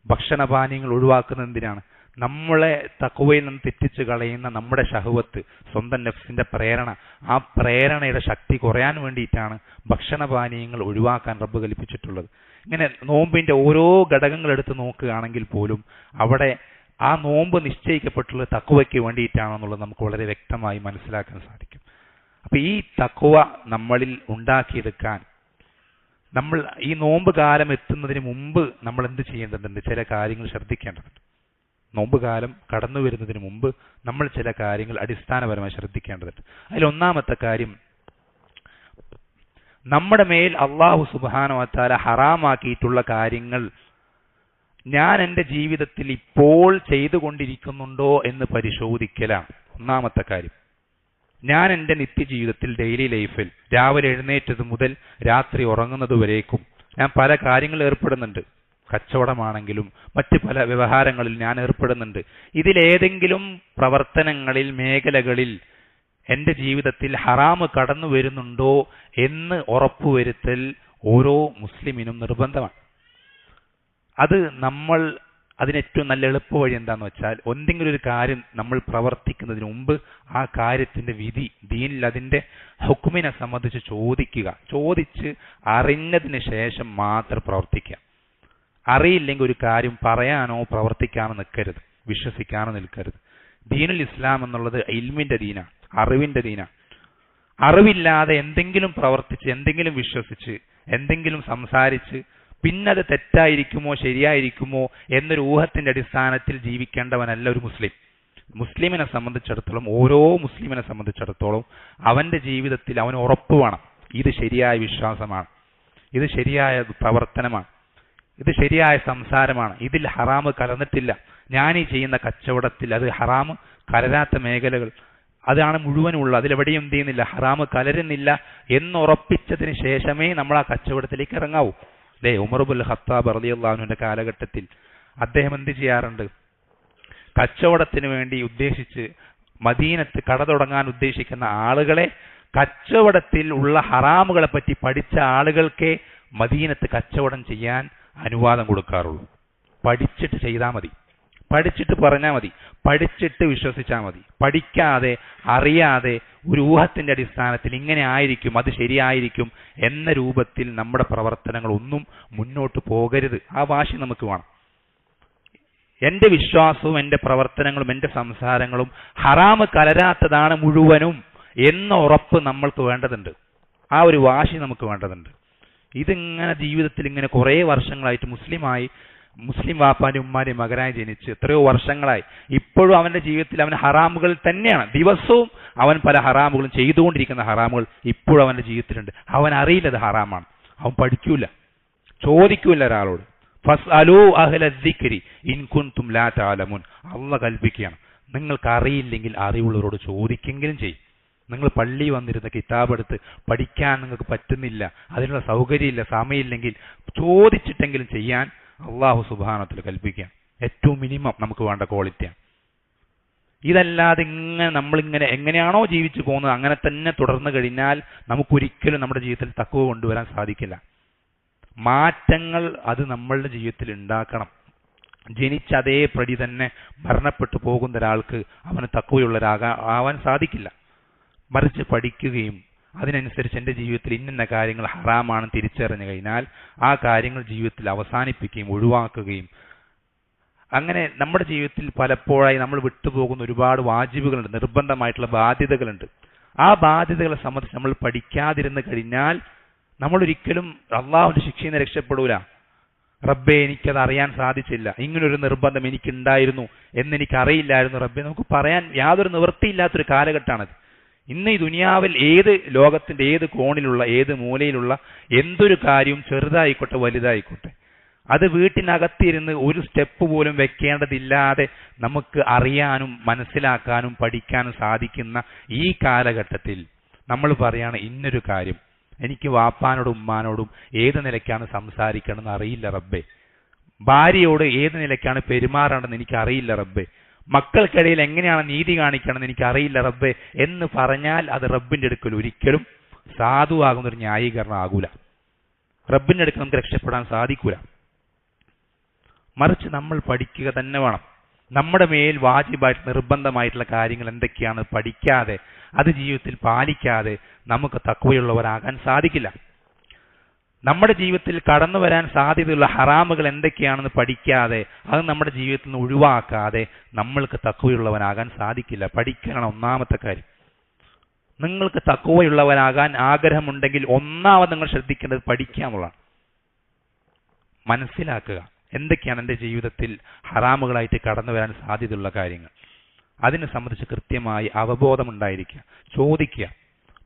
ഭക്ഷണപാനീയങ്ങൾ ഒഴിവാക്കുന്നത് എന്തിനാണ്? നമ്മളെ തഖ്വയിൽ നിന്ന് തെറ്റിച്ച് കളയുന്ന നമ്മുടെ ശഹവത്ത്, സ്വന്തം നഫ്സിന്റെ പ്രേരണ, ആ പ്രേരണയുടെ ശക്തി കുറയാൻ വേണ്ടിയിട്ടാണ് ഭക്ഷണപാനീയങ്ങൾ ഒഴിവാക്കാൻ റബ്ബ് കൽപ്പിച്ചിട്ടുള്ളത്. ഇങ്ങനെ നോമ്പിന്റെ ഓരോ ഘടകങ്ങൾ എടുത്ത് നോക്കുകയാണെങ്കിൽ പോലും അവിടെ ആ നോമ്പ് നിശ്ചയിക്കപ്പെട്ടുള്ളത് തഖ്വയ്ക്ക് വേണ്ടിയിട്ടാണെന്നുള്ളത് നമുക്ക് വളരെ വ്യക്തമായി മനസ്സിലാക്കാൻ സാധിക്കും. അപ്പൊ ഈ തഖ്വ നമ്മളിൽ ഉണ്ടാക്കിയെടുക്കാൻ നമ്മൾ ഈ നോമ്പ് കാലം എത്തുന്നതിന് മുമ്പ് നമ്മൾ എന്ത് ചെയ്യേണ്ടതുണ്ട്? ചില കാര്യങ്ങൾ ശ്രദ്ധിക്കേണ്ടതുണ്ട്. നോമ്പ് കാലം കടന്നു വരുന്നതിന് മുമ്പ് നമ്മൾ ചില കാര്യങ്ങൾ അടിസ്ഥാനപരമായി ശ്രദ്ധിക്കേണ്ടതുണ്ട്. അതിലൊന്നാമത്തെ കാര്യം, നമ്മുടെ മേൽ അല്ലാഹു സുബ്ഹാനഹു വ തആല ഹറാമാക്കിയിട്ടുള്ള കാര്യങ്ങൾ ഞാൻ എൻ്റെ ജീവിതത്തിൽ ഇപ്പോൾ ചെയ്തുകൊണ്ടിരിക്കുന്നുണ്ടോ എന്ന് പരിശോധിക്കലാണ് ഒന്നാമത്തെ കാര്യം. ഞാൻ എൻ്റെ നിത്യജീവിതത്തിൽ, ഡെയിലി ലൈഫിൽ, രാവിലെ എഴുന്നേറ്റത് മുതൽ രാത്രി ഉറങ്ങുന്നത് വരേക്കും ഞാൻ പല കാര്യങ്ങൾ ഏർപ്പെടുന്നുണ്ട്. കച്ചവടമാണെങ്കിലും മറ്റ് പല വ്യവഹാരങ്ങളിൽ ഞാൻ ഏർപ്പെടുന്നുണ്ട്. ഇതിലേതെങ്കിലും പ്രവർത്തനങ്ങളിൽ, മേഖലകളിൽ എൻ്റെ ജീവിതത്തിൽ ഹറാമ് കടന്നു വരുന്നുണ്ടോ എന്ന് ഉറപ്പുവരുത്തൽ ഓരോ മുസ്ലിമിനും നിർബന്ധമാണ്. അത് നമ്മൾ അതിനേറ്റവും നല്ല എളുപ്പ വഴി എന്താണെന്ന് വെച്ചാൽ, എന്തെങ്കിലും ഒരു കാര്യം നമ്മൾ പ്രവർത്തിക്കുന്നതിന് മുമ്പ് ആ കാര്യത്തിന്റെ വിധി, ദീനിൽ അതിന്റെ ഹുക്മിനെ സംബന്ധിച്ച് ചോദിച്ച് അറിഞ്ഞതിന് ശേഷം മാത്രം പ്രവർത്തിക്കുക. അറിയില്ലെങ്കിൽ ഒരു കാര്യം പറയാനോ പ്രവർത്തിക്കാനോ നിൽക്കരുത്, വിശ്വസിക്കാനോ നിൽക്കരുത്. ദീനുൽ ഇസ്ലാം എന്നുള്ളത് ഇൽമിന്റെ ദീനാണ്, അറിവിന്റെ ദീനാണ്. അറിവില്ലാതെ എന്തെങ്കിലും പ്രവർത്തിച്ച്, എന്തെങ്കിലും വിശ്വസിച്ച്, എന്തെങ്കിലും സംസാരിച്ച് പിന്നത് തെറ്റായിരിക്കുമോ ശരിയായിരിക്കുമോ എന്നൊരു ഊഹത്തിന്റെ അടിസ്ഥാനത്തിൽ ജീവിക്കേണ്ടവനല്ല ഒരു മുസ്ലിം. മുസ്ലിമിനെ സംബന്ധിച്ചിടത്തോളം, ഓരോ മുസ്ലിമിനെ സംബന്ധിച്ചിടത്തോളം അവന്റെ ജീവിതത്തിൽ അവന് ഉറപ്പ് വേണം, ഇത് ശരിയായ വിശ്വാസമാണ്, ഇത് ശരിയായ പ്രവർത്തനമാണ്, ഇത് ശരിയായ സംസാരമാണ്, ഇതിൽ ഹറാമ് കലർന്നിട്ടില്ല, ഞാൻ ഈ ചെയ്യുന്ന കച്ചവടത്തിൽ അത് ഹറാമ് കലരാത്ത മേഖലകൾ അതാണ് മുഴുവനുള്ള, അതിലെവിടെയും എന്ത് ചെയ്യുന്നില്ല, ഹറാമ് കലരുന്നില്ല എന്നുറപ്പിച്ചതിന് ശേഷമേ നമ്മൾ ആ കച്ചവടത്തിലേക്ക് ഇറങ്ങാവൂ. അല്ലേ? ഉമർ ഇബ്നുൽ ഖത്താബ് റളിയല്ലാഹു അൻഹുവിന്റെ കാലഘട്ടത്തിൽ അദ്ദേഹം എന്ത് ചെയ്യാറുണ്ട്? കച്ചവടത്തിന് വേണ്ടി ഉദ്ദേശിച്ച് മദീനത്ത് കട തുടങ്ങാൻ ഉദ്ദേശിക്കുന്ന ആളുകളെ, കച്ചവടത്തിൽ ഉള്ള ഹറാമുകളെ പറ്റി പഠിച്ച ആളുകൾക്കേ മദീനത്ത് കച്ചവടം ചെയ്യാൻ അനുവാദം കൊടുക്കാറുള്ളൂ. പഠിച്ചിട്ട് ചെയ്താൽ മതി, പഠിച്ചിട്ട് പറഞ്ഞാൽ മതി, പഠിച്ചിട്ട് വിശ്വസിച്ചാൽ മതി. പഠിക്കാതെ, അറിയാതെ ഒരു ഊഹത്തിന്റെ അടിസ്ഥാനത്തിൽ ഇങ്ങനെ ആയിരിക്കും, അത് ശരിയായിരിക്കും എന്ന രൂപത്തിൽ നമ്മുടെ പ്രവർത്തനങ്ങൾ ഒന്നും മുന്നോട്ട് പോകരുത്. ആ വാശി നമുക്ക് വേണം. എന്റെ വിശ്വാസവും എന്റെ പ്രവർത്തനങ്ങളും എന്റെ സംസാരങ്ങളും ഹറാമ് കലരാത്തതാണ് മുഴുവനും എന്ന ഉറപ്പ് നമ്മൾക്ക് വേണ്ടതുണ്ട്. ആ ഒരു വാശി നമുക്ക് വേണ്ടതുണ്ട്. ഇതിങ്ങനെ ജീവിതത്തിൽ ഇങ്ങനെ കുറേ വർഷങ്ങളായിട്ട് മുസ്ലിം വാപ്പാന്റെ ഉമ്മാന്റെ മകനായി ജനിച്ച് എത്രയോ വർഷങ്ങളായി, ഇപ്പോഴും അവന്റെ ജീവിതത്തിൽ അവൻ ഹറാമുകൾ തന്നെയാണ്. ദിവസവും അവൻ പല ഹറാമുകളും ചെയ്തുകൊണ്ടിരിക്കുന്ന ഹറാമുകൾ ഇപ്പോഴും അവന്റെ ജീവിതത്തിലുണ്ട്. അവൻ അറിയില്ലത് ഹറാമാണ്, അവൻ പഠിക്കൂല, ചോദിക്കൂല ഒരാളോട്. ഫസ്അലൂ അഹ്ല ദിക്രി ഇൻ കുൻതും ലാ തഅലമൂൻ. അല്ലാഹു കൽപ്പിക്കുകയാണ്, നിങ്ങൾക്ക് അറിയില്ലെങ്കിൽ അറിവുള്ളവരോട് ചോദിക്കെങ്കിലും ചെയ്യും. നിങ്ങൾ പള്ളി വന്നിരുന്ന കിതാബ് എടുത്ത് പഠിക്കാൻ നിങ്ങൾക്ക് പറ്റുന്നില്ല, അതിനുള്ള സൗകര്യമില്ല, സമയമില്ലെങ്കിൽ ചോദിച്ചിട്ടെങ്കിലും ചെയ്യാൻ അള്ളാഹു സുബ്ഹാനഹു വ തആല കൽപ്പിക്കുക. ഏറ്റവും മിനിമം നമുക്ക് വേണ്ട ക്വാളിറ്റിയാണ്. ഇതല്ലാതെ നമ്മളിങ്ങനെ എങ്ങനെയാണോ ജീവിച്ചു പോകുന്നത് അങ്ങനെ തന്നെ തുടർന്നു കഴിഞ്ഞാൽ നമുക്കൊരിക്കലും നമ്മുടെ ജീവിതത്തിൽ തഖ്വ കൊണ്ടുവരാൻ സാധിക്കില്ല. മാറ്റങ്ങൾ അത് നമ്മളുടെ ജീവിതത്തിൽ ഉണ്ടാക്കണം. ജനിച്ച അതേ പ്രതി തന്നെ മരണപ്പെട്ടു പോകുന്ന ഒരാൾക്ക് അവന് തഖ്വയുള്ളവരാവാൻ സാധിക്കില്ല. മറിച്ച് പഠിക്കുകയും അതിനനുസരിച്ച് എൻ്റെ ജീവിതത്തിൽ ഇന്ന കാര്യങ്ങൾ ഹറാമാണെന്ന് തിരിച്ചറിഞ്ഞു കഴിഞ്ഞാൽ ആ കാര്യങ്ങൾ ജീവിതത്തിൽ അവസാനിപ്പിക്കുകയും ഒഴിവാക്കുകയും, അങ്ങനെ നമ്മുടെ ജീവിതത്തിൽ പലപ്പോഴായി നമ്മൾ വിട്ടുപോകുന്ന ഒരുപാട് വാജിബുകളുണ്ട്, നിർബന്ധമായിട്ടുള്ള ബാധ്യതകളുണ്ട്. ആ ബാധ്യതകളെ സംബന്ധിച്ച് നമ്മൾ പഠിക്കാതിരുന്നു കഴിഞ്ഞാൽ നമ്മൾ ഒരിക്കലും അള്ളാഹുവിന്റെ ശിക്ഷയിൽ നിന്ന് രക്ഷപ്പെടൂല. റബ്ബേ എനിക്കത് അറിയാൻ സാധിച്ചില്ല, ഇങ്ങനൊരു നിർബന്ധം എനിക്കുണ്ടായിരുന്നു എന്നെനിക്ക് അറിയില്ലായിരുന്നു റബ്ബേ, നമുക്ക് പറയാൻ യാതൊരു നിവൃത്തിയില്ലാത്തൊരു കാലഘട്ടമാണത്. ഇന്ന് ഈ ദുനിയാവിൽ ലോകത്തിന്റെ ഏത് കോണിലുള്ള ഏത് മൂലയിലുള്ള എന്തൊരു കാര്യവും ചെറുതായിക്കോട്ടെ വലുതായിക്കോട്ടെ അത് വീട്ടിനകത്തിരുന്ന് ഒരു സ്റ്റെപ്പ് പോലും വെക്കേണ്ടതില്ലാതെ നമുക്ക് അറിയാനും മനസ്സിലാക്കാനും പഠിക്കാനും സാധിക്കുന്ന ഈ കാലഘട്ടത്തിൽ നമ്മൾ പറയാണ് ഇന്നൊരു കാര്യം എനിക്ക് വാപ്പാനോടും ഉമ്മാനോടും ഏത് നിലയ്ക്കാണ് സംസാരിക്കണമെന്ന് അറിയില്ല റബ്ബേ, ഭാര്യയോട് ഏത് നിലയ്ക്കാണ് പെരുമാറണമെന്ന് എനിക്ക് അറിയില്ല റബ്ബേ, മക്കൾക്കിടയിൽ എങ്ങനെയാണ് നീതി കാണിക്കണമെന്ന് എനിക്ക് അറിയില്ല റബ്ബേ എന്ന് പറഞ്ഞാൽ അത് റബ്ബിന്റെ അടുക്കൽ ഒരിക്കലും സാധുവാകുന്നൊരു ന്യായീകരണം ആകൂല. റബ്ബിന്റെ അടുക്കൽ നമുക്ക് രക്ഷപ്പെടാൻ സാധിക്കൂല. മറിച്ച് നമ്മൾ പഠിക്കുക തന്നെ വേണം. നമ്മുടെ മേൽ വാജിബായിട്ട് നിർബന്ധമായിട്ടുള്ള കാര്യങ്ങൾ എന്തൊക്കെയാണ് പഠിക്കാതെ അത് ജീവിതത്തിൽ പാലിക്കാതെ നമുക്ക് തഖ്വയുള്ളവരാകാൻ സാധിക്കില്ല. നമ്മുടെ ജീവിതത്തിൽ കടന്നു വരാൻ സാധ്യതയുള്ള ഹറാമുകൾ എന്തൊക്കെയാണെന്ന് പഠിക്കാതെ അത് നമ്മുടെ ജീവിതത്തിൽ നിന്ന് ഒഴിവാക്കാതെ നമ്മൾക്ക് തഖ്വയുള്ളവനാകാൻ സാധിക്കില്ല. പഠിക്കണം ഒന്നാമത്തെ കാര്യം. നിങ്ങൾക്ക് തഖ്വയുള്ളവനാകാൻ ആഗ്രഹമുണ്ടെങ്കിൽ ഒന്നാമത് നിങ്ങൾ ശ്രദ്ധിക്കേണ്ടത് പഠിക്കാനുള്ളതാണ്. മനസ്സിലാക്കുക എന്തൊക്കെയാണ് എൻ്റെ ജീവിതത്തിൽ ഹറാമുകളായിട്ട് കടന്നു വരാൻ സാധ്യതയുള്ള കാര്യങ്ങൾ. അതിനെ സംബന്ധിച്ച് കൃത്യമായി അവബോധമുണ്ടായിരിക്കുക, ചോദിക്കുക.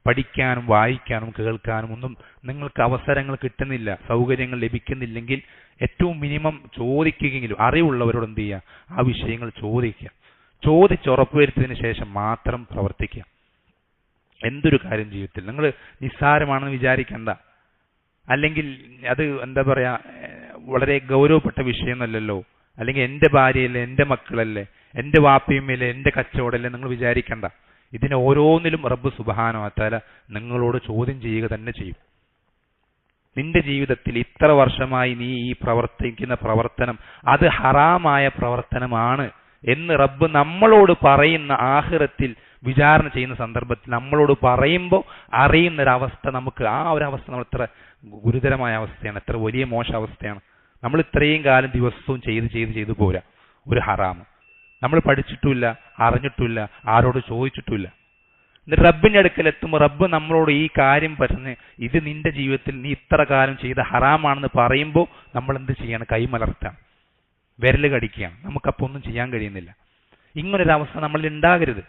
പഠിക്കാനും വായിക്കാനും കേൾക്കാനും ഒന്നും നിങ്ങൾക്ക് അവസരങ്ങൾ കിട്ടുന്നില്ല, സൗകര്യങ്ങൾ ലഭിക്കുന്നില്ലെങ്കിൽ ഏറ്റവും മിനിമം ചോദിക്കുകയെങ്കിലും അറിവുള്ളവരോട് എന്ത് ചെയ്യുക, ആ വിഷയങ്ങൾ ചോദിക്കുക. ചോദിച്ച് ഉറപ്പുവരുത്തിയതിനു ശേഷം മാത്രം പ്രവർത്തിക്കുക. എന്തൊരു കാര്യം ജീവിതത്തിൽ നിങ്ങൾ നിസ്സാരമാണെന്ന് വിചാരിക്കണ്ട. അല്ലെങ്കിൽ അത് എന്താ പറയാ വളരെ ഗൗരവപ്പെട്ട വിഷയമൊന്നുമല്ലല്ലോ, അല്ലെങ്കിൽ എൻ്റെ ഭാര്യയല്ലേ, എൻ്റെ മക്കളല്ലേ, എൻ്റെ വാപ്പയുമല്ലേ, എൻ്റെ കച്ചവടമല്ലേ നിങ്ങൾ വിചാരിക്കണ്ട. ഇതിനെ ഓരോന്നിലും റബ്ബ് സുബ്ഹാനഹു വ തആല നിങ്ങളോട് ചോദ്യം ചെയ്യുക തന്നെ ചെയ്യും. നിന്റെ ജീവിതത്തിൽ ഇത്ര വർഷമായി നീ ഈ പ്രവർത്തിക്കുന്ന പ്രവർത്തനം അത് ഹറാമായ പ്രവർത്തനമാണ് എന്ന് റബ്ബ് നമ്മളോട് പറയുന്ന ആഖിറത്തിൽ വിചാരണ ചെയ്യുന്ന സന്ദർഭത്തിൽ നമ്മളോട് പറയുമ്പോൾ അറിയുന്നൊരവസ്ഥ നമുക്ക് ആ ഒരു അവസ്ഥ നമ്മൾ എത്ര ഗുരുതരമായ അവസ്ഥയാണ്, എത്ര വലിയ മോശ അവസ്ഥയാണ്. നമ്മൾ ഇത്രയും കാലം ദിവസവും ചെയ്ത് പോരാ ഒരു ഹറാം. നമ്മൾ പഠിച്ചിട്ടുമില്ല, അറിഞ്ഞിട്ടുമില്ല, ആരോട് ചോദിച്ചിട്ടുമില്ല. എന്നിട്ട് റബ്ബിന്റെ അടുക്കൽ എത്തുമ്പോൾ റബ്ബ് നമ്മളോട് ഈ കാര്യം പറഞ്ഞ് ഇത് നിന്റെ ജീവിതത്തിൽ നീ ഇത്ര കാലം ചെയ്ത ഹറാമാണെന്ന് പറയുമ്പോൾ നമ്മൾ എന്ത് ചെയ്യണം? കൈമലർത്താം, വിരല് കടിക്കുകയാണ്. നമുക്കപ്പോൾ ഒന്നും ചെയ്യാൻ കഴിയുന്നില്ല. ഇങ്ങനൊരവസ്ഥ നമ്മളിൽ ഉണ്ടാകരുത്.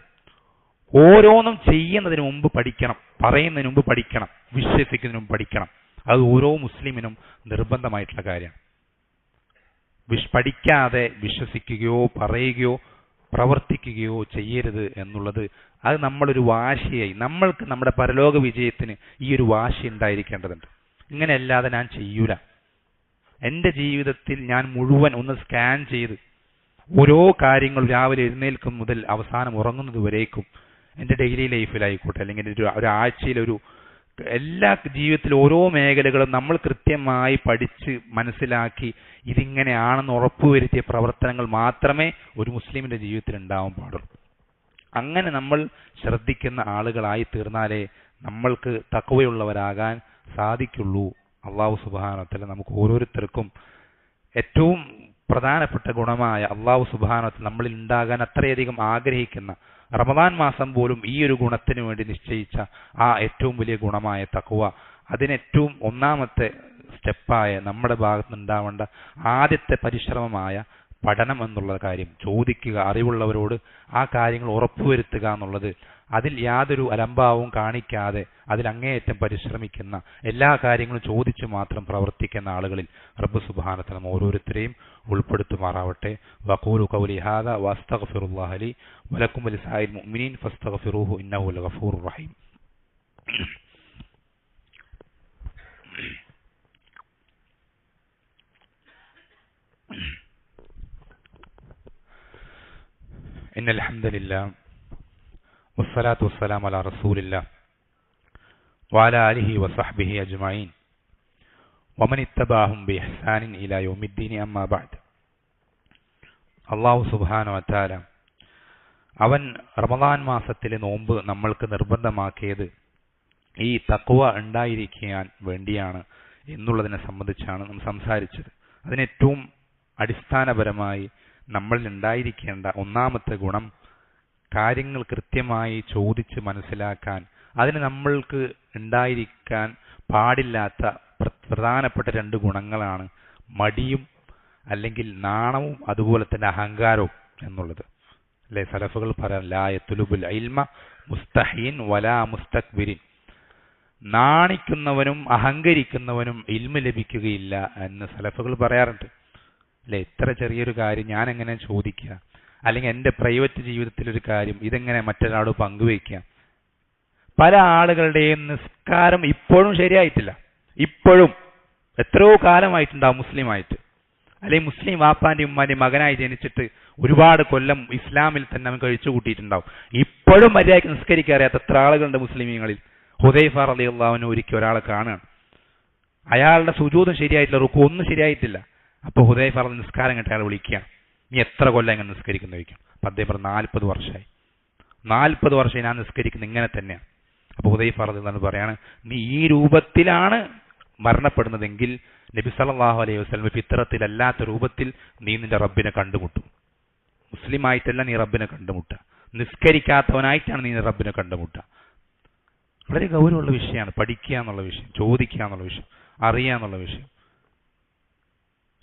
ഓരോന്നും ചെയ്യുന്നതിന് മുമ്പ് പഠിക്കണം, പറയുന്നതിന് മുമ്പ് പഠിക്കണം, വിശ്വസിക്കുന്നതിന് മുമ്പ് പഠിക്കണം. അത് ഓരോ മുസ്ലിമിനും നിർബന്ധമായിട്ടുള്ള കാര്യമാണ്. പഠിക്കാതെ വിശ്വസിക്കുകയോ പറയുകയോ പ്രവർത്തിക്കുകയോ ചെയ്യരുത് എന്നുള്ളത് അത് നമ്മളൊരു വാശിയായി, നമ്മൾക്ക് നമ്മുടെ പരലോക വിജയത്തിന് ഈ ഒരു വാശി ഉണ്ടായിരിക്കേണ്ടതുണ്ട്. ഇങ്ങനെയല്ലാതെ ഞാൻ ചെയ്യൂല. എൻ്റെ ജീവിതത്തിൽ ഞാൻ മുഴുവൻ ഒന്ന് സ്കാൻ ചെയ്ത് ഓരോ കാര്യങ്ങളും രാവിലെ എഴുന്നേൽക്കും മുതൽ അവസാനം ഉറങ്ങുന്നത് വരേക്കും എൻ്റെ ഡെയിലി ലൈഫിലായിക്കോട്ടെ അല്ലെങ്കിൽ ഒരാഴ്ചയിലൊരു എല്ലാ ജീവിതത്തിൽ ഓരോ മേഖലകളും നമ്മൾ കൃത്യമായി പഠിച്ച് മനസ്സിലാക്കി ഇതിങ്ങനെയാണെന്ന് ഉറപ്പുവരുത്തിയ പ്രവർത്തനങ്ങൾ മാത്രമേ ഒരു മുസ്ലിമിന്റെ ജീവിതത്തിൽ ഉണ്ടാവാൻ പാടുള്ളൂ. അങ്ങനെ നമ്മൾ ശ്രദ്ധിക്കുന്ന ആളുകളായി തീർന്നാലേ നമ്മൾക്ക് തഖ്വയുള്ളവരാകാൻ സാധിക്കുള്ളൂ. അല്ലാഹു സുബ്ഹാനഹു വ തആല നമുക്ക് ഓരോരുത്തർക്കും ഏറ്റവും പ്രധാനപ്പെട്ട ഗുണമായ അല്ലാഹു സുബ്ഹാനഹു വ തആല നമ്മളിൽ ഉണ്ടാകാൻ അത്രയധികം ആഗ്രഹിക്കുന്ന റമദാൻ മാസം പോലും ഈ ഒരു ഗുണത്തിന് വേണ്ടി നിശ്ചയിച്ച ആ ഏറ്റവും വലിയ ഗുണമായ തഖ്വ, അതിനേറ്റവും ഒന്നാമത്തെ സ്റ്റെപ്പായ നമ്മുടെ ഭാഗത്ത് ഉണ്ടാവേണ്ട ആദ്യത്തെ പരിശ്രമമായ പഠനം എന്നുള്ള കാര്യം, ചോദിക്കുക, അറിവുള്ളവരോട് ആ കാര്യങ്ങൾ ഉറപ്പുവരുത്തുക എന്നുള്ളത്, അതിൽ യാതൊരു അലംഭാവവും കാണിക്കാതെ അതിൽ അങ്ങേയറ്റം പരിശ്രമിക്കുന്ന, എല്ലാ കാര്യങ്ങളും ചോദിച്ചു മാത്രം പ്രവർത്തിക്കുന്ന ആളുകളിൽ റബ്ബ് സുബ്ഹാനഹു വ തആല ഓരോരുത്തരെയും ഉൾപ്പെടുത്തുമാറാവട്ടെ. വഖൂലു ഖൗലി ഹാദാ വസ്തഗ്ഫിറുല്ലാഹ ലി വലക്കും വലിസാഇൽ മുഅ്മിനീൻ ഫസ്തഗ്ഫിറൂഹു ഇന്നഹു ലഗഫൂറുർ റഹീം. ഇന്നൽ ഹംദലില്ലാഹ് വസ്സലാത്തു വസ്സലാമു അലാ റസൂലില്ലാഹ് വഅലാ ആലിഹി വസഹ്ബിഹി അജ്മഈൻ വമൻ ഇത്തബഅഹും ബിഇഹ്സാനിൻ ഇലാ യൗമിദ്ദീൻ. അമ്മാ ബഅദ്. അല്ലാഹു സുബ്ഹാനഹു വ തആല അവൻ റമദാൻ മാസത്തിലെ നോമ്പ് നമ്മൾക്ക് നിർബന്ധമാക്കിയത് ഈ തഖ്വ ഉണ്ടായിരിക്കാൻ വേണ്ടിയാണ് എന്നുള്ളതിനെ സംബന്ധിച്ചാണ് നാം സംസാരിച്ചത്. അതിനേറ്റവും അടിസ്ഥാനപരമായി നമ്മളിൽ ഉണ്ടായിരിക്കേണ്ട ഒന്നാമത്തെ ഗുണം, കാര്യങ്ങൾ കൃത്യമായി ചോദിച്ച് മനസ്സിലാക്കാൻ, അതിന് നമ്മൾക്ക് ഉണ്ടായിരിക്കാൻ പാടില്ലാത്ത പ്രധാനപ്പെട്ട 2 ഗുണങ്ങളാണ് മടിയും അല്ലെങ്കിൽ നാണവും അതുപോലെ തന്നെ അഹങ്കാരവും എന്നുള്ളത്. അല്ലെ, സലഫുകൾ പറയാൻ ലാ യത്ലുബുൽ ഇൽമ മുസ്തഹീൻ വലാ മുസ്തക്ബിരിൻ, നാണിക്കുന്നവനും അഹങ്കരിക്കുന്നവനും ഇൽമ ലഭിക്കുകയില്ല എന്ന് സലഫുകൾ പറയാറുണ്ട്. അല്ലെ, ഇത്ര ചെറിയൊരു കാര്യം ഞാൻ എങ്ങനെ ചോദിക്കുക, അല്ലെങ്കിൽ എൻ്റെ പ്രൈവറ്റ് ജീവിതത്തിലൊരു കാര്യം ഇതെങ്ങനെ മറ്റൊരാളോട് പങ്കുവയ്ക്കുക. പല ആളുകളുടെയും നിസ്കാരം ഇപ്പോഴും ശരിയായിട്ടില്ല. ഇപ്പോഴും എത്രയോ കാലമായിട്ടുണ്ടാവും മുസ്ലിമായിട്ട്, അല്ലെങ്കിൽ മുസ്ലിം വാപ്പാന്റെയും ഉമ്മാന്റെയും മകനായി ജനിച്ചിട്ട് ഒരുപാട് കൊല്ലം ഇസ്ലാമിൽ തന്നെ അവൻ കഴിച്ചു കൂട്ടിയിട്ടുണ്ടാവും. ഇപ്പോഴും മര്യാദയ്ക്ക് നിസ്കരിക്കാറിയാത്ത എത്ര ആളുകളുണ്ട് മുസ്ലിമീങ്ങളിൽ. ഹുദൈഫ റളിയല്ലാഹു അൻഹു ഒരിക്കൽ ഒരാളെ കാണുകയാണ്, അയാളുടെ സുജൂദും ശരിയായിട്ടില്ല, റുക്കൂ ഒന്നും ശരിയായിട്ടില്ല. അപ്പോൾ ഹുദൈഫ റളിയല്ലാഹു നിസ്കാരം കണ്ടിട്ട് അയാൾ വിളിക്കുക, നീ എത്ര കൊല്ലം ഇങ്ങനെ നിസ്കരിക്കുന്നു ചോദിക്കും. അപ്പം അദ്ദേഹം പറഞ്ഞു 40 വർഷമായി, 40 വർഷം ഞാൻ നിസ്കരിക്കുന്നത് ഇങ്ങനെ തന്നെയാണ്. അപ്പോൾ ഹുദൈഫ റളിയല്ലാഹു അൻഹു പറയാണ്, നീ ഈ രൂപത്തിലാണ് മരണപ്പെടുന്നതെങ്കിൽ നബി സല്ലല്ലാഹു അലൈഹി വസല്ലം ഫിത്രത്തിലല്ലാത്ത രൂപത്തിൽ നീ നിന്റെ റബ്ബിനെ കണ്ടുമുട്ടും. മുസ്ലിമായിട്ടല്ല നീ റബ്ബിനെ കണ്ടുമുട്ടുക, നിസ്കരിക്കാത്തവനായിട്ടാണ് നീ റബ്ബിനെ കണ്ടുമുട്ടുക. വളരെ ഗൗരവമുള്ള വിഷയമാണ് പഠിക്കുക എന്നുള്ള വിഷയം, ചോദിക്കുക എന്നുള്ള വിഷയം, അറിയുക എന്നുള്ള വിഷയം.